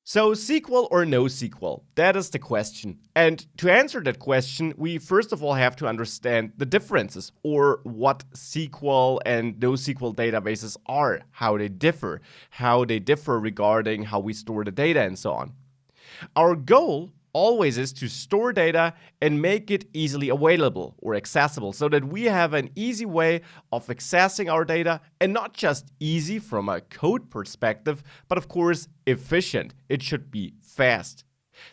So SQL or NoSQL? That is the question. And to answer that question, we first of all have to understand the differences or what SQL and NoSQL databases are, how they differ regarding how we store the data and so on. Our goal always is to store data and make it easily available or accessible so that we have an easy way of accessing our data, and not just easy from a code perspective, but of course efficient. It should be fast.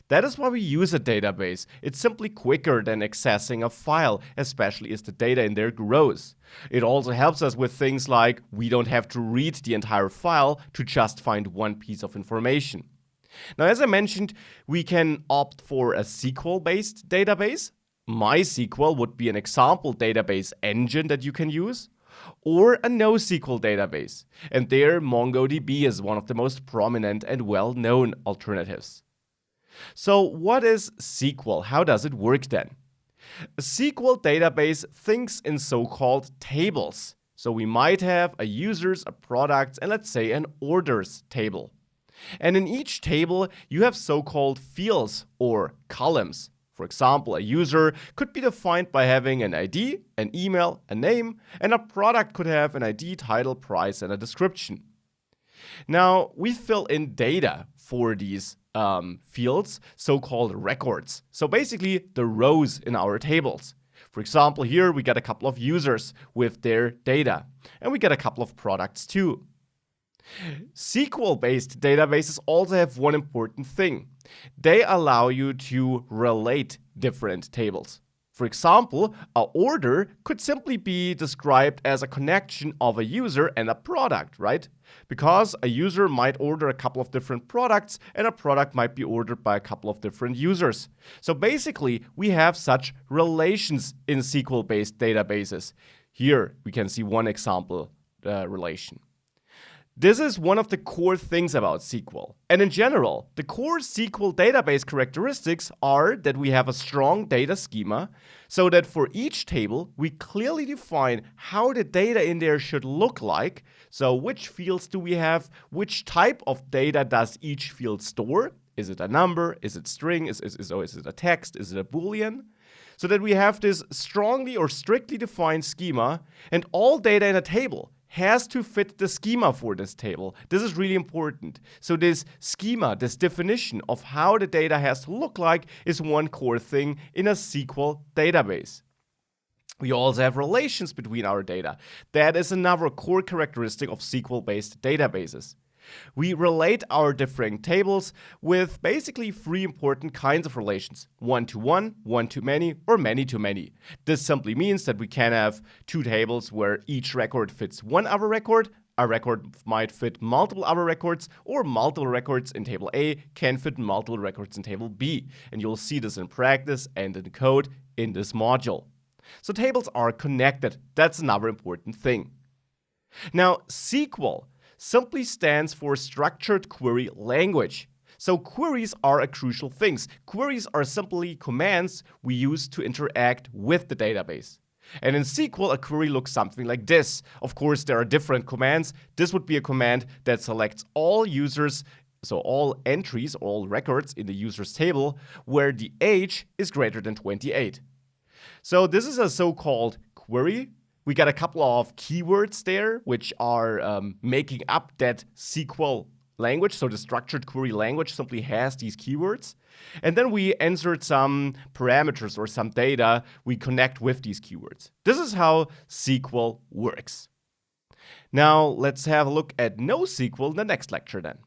That is why we use a database. It's simply quicker than accessing a file, especially as the data in there grows. It also helps us with things like we don't have to read the entire file to just find one piece of information. Now, as I mentioned, we can opt for a SQL-based database. MySQL would be an example database engine that you can use, or a NoSQL database. And there, MongoDB is one of the most prominent and well-known alternatives. So what is SQL? How does it work then? A SQL database thinks in so-called tables. So we might have a users, a products, and let's say an orders table. And in each table, you have so-called fields or columns. For example, a user could be defined by having an ID, an email, a name, and a product could have an ID, title, price, and a description. Now, we fill in data for these fields, so-called records. So basically, the rows in our tables. For example, here we get a couple of users with their data, and we get a couple of products too. SQL-based databases also have one important thing. They allow you to relate different tables. For example, an order could simply be described as a connection of a user and a product, right? Because a user might order a couple of different products and a product might be ordered by a couple of different users. So basically, we have such relations in SQL-based databases. Here, we can see one example relation. This is one of the core things about SQL. And in general, the core SQL database characteristics are that we have a strong data schema, so that for each table, we clearly define how the data in there should look like. So which fields do we have? Which type of data does each field store? Is it a number? Is it string? Is it a text? Is it a Boolean? So that we have this strongly or strictly defined schema, and all data in a table has to fit the schema for this table. This is really important. So this schema, this definition of how the data has to look like, is one core thing in a SQL database. We also have relations between our data. That is another core characteristic of SQL-based databases. We relate our different tables with basically three important kinds of relations: one-to-one, one-to-many, or many-to-many. This simply means that we can have two tables where each record fits one other record. A record might fit multiple other records, or multiple records in table A can fit multiple records in table B. And you'll see this in practice and in code in this module. So tables are connected. That's another important thing. Now, SQL simply stands for Structured Query Language. So queries are a crucial thing. Queries are simply commands we use to interact with the database. And in SQL, a query looks something like this. Of course, there are different commands. This would be a command that selects all users, so all entries, all records in the users table, where the age is greater than 28. So this is a so-called query. We got a couple of keywords there, which are making up that SQL language. So the structured query language simply has these keywords. And then we insert some parameters or some data we connect with these keywords. This is how SQL works. Now let's have a look at NoSQL in the next lecture then.